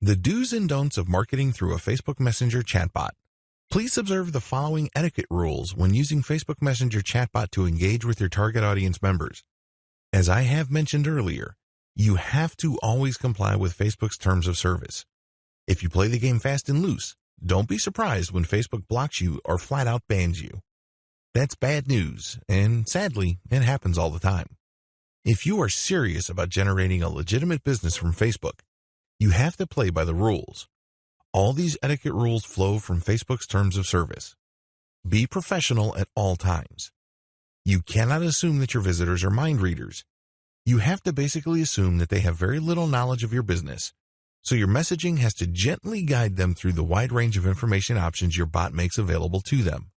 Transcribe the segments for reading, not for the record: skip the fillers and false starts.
The do's and don'ts of marketing through a Facebook Messenger chatbot. Please observe the following etiquette rules when using Facebook Messenger chatbot to engage with your target audience members. As I have mentioned earlier, you have to always comply with Facebook's terms of service. If you play the game fast and loose, don't be surprised when Facebook blocks you or flat out bans you. That's bad news, and sadly, it happens all the time. If you are serious about generating a legitimate business from Facebook, you have to play by the rules. All these etiquette rules flow from Facebook's terms of service. Be professional at all times. You cannot assume that your visitors are mind readers. You have to basically assume that they have very little knowledge of your business, so your messaging has to gently guide them through the wide range of information options your bot makes available to them.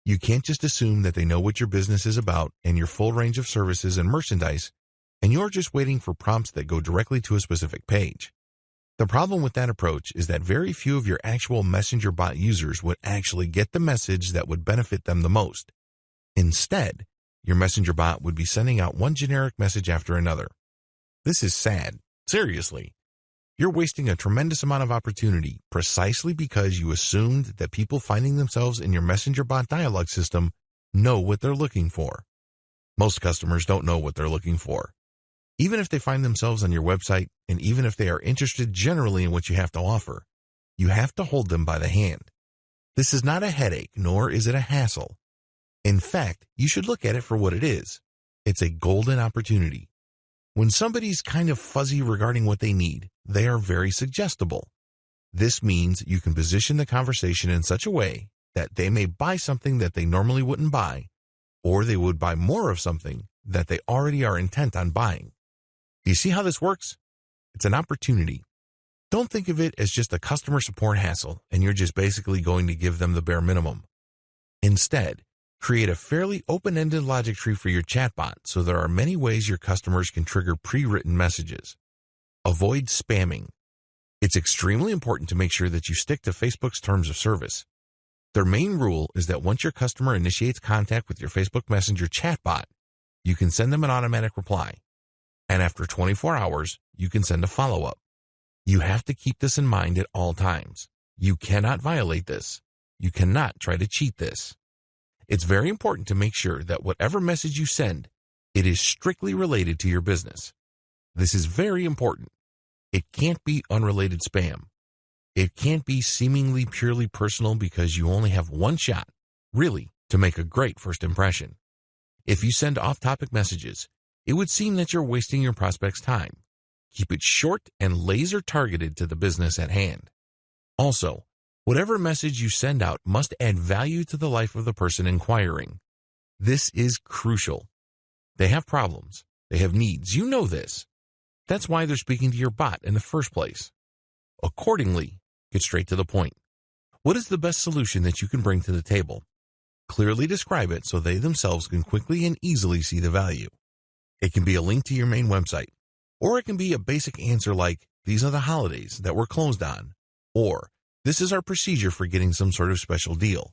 You can't just assume that they know what your business is about and your full range of services and merchandise, and you're just waiting for prompts that go directly to a specific page. The problem with that approach is that very few of your actual Messenger bot users would actually get the message that would benefit them the most. Instead, your Messenger bot would be sending out one generic message after another. This is sad. Seriously. You're wasting a tremendous amount of opportunity precisely because you assumed that people finding themselves in your Messenger bot dialogue system know what they're looking for. Most customers don't know what they're looking for. Even if they find themselves on your website, and even if they are interested generally in what you have to offer, you have to hold them by the hand. This is not a headache, nor is it a hassle. In fact, you should look at it for what it is. It's a golden opportunity. When somebody's kind of fuzzy regarding what they need, they are very suggestible. This means you can position the conversation in such a way that they may buy something that they normally wouldn't buy, or they would buy more of something that they already are intent on buying. Do you see how this works? It's an opportunity. Don't think of it as just a customer support hassle and you're just basically going to give them the bare minimum. Instead, create a fairly open-ended logic tree for your chatbot so there are many ways your customers can trigger pre-written messages. Avoid spamming. It's extremely important to make sure that you stick to Facebook's terms of service. Their main rule is that once your customer initiates contact with your Facebook Messenger chatbot, you can send them an automatic reply. And after 24 hours, you can send a follow-up. You have to keep this in mind at all times. You cannot violate this. You cannot try to cheat this. It's very important to make sure that whatever message you send, it is strictly related to your business. This is very important. It can't be unrelated spam. It can't be seemingly purely personal because you only have one shot, really, to make a great first impression. If you send off-topic messages, it would seem that you're wasting your prospect's time. Keep it short and laser targeted to the business at hand. Also, whatever message you send out must add value to the life of the person inquiring. This is crucial. They have problems. They have needs. You know this. That's why they're speaking to your bot in the first place. Accordingly, get straight to the point. What is the best solution that you can bring to the table? Clearly describe it so they themselves can quickly and easily see the value. It can be a link to your main website, or it can be a basic answer like, these are the holidays that we're closed on, or this is our procedure for getting some sort of special deal.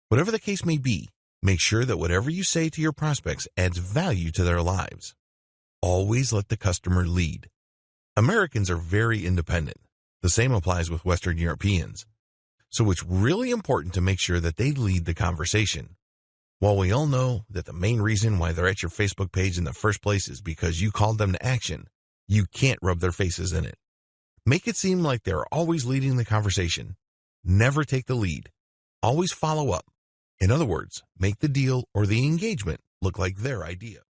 Whatever the case may be, make sure that whatever you say to your prospects adds value to their lives. Always let the customer lead. Americans are very independent. The same applies with Western Europeans. So it's really important to make sure that they lead the conversation. While we all know that the main reason why they're at your Facebook page in the first place is because you called them to action, you can't rub their faces in it. Make it seem like they're always leading the conversation. Never take the lead. Always follow up. In other words, make the deal or the engagement look like their idea.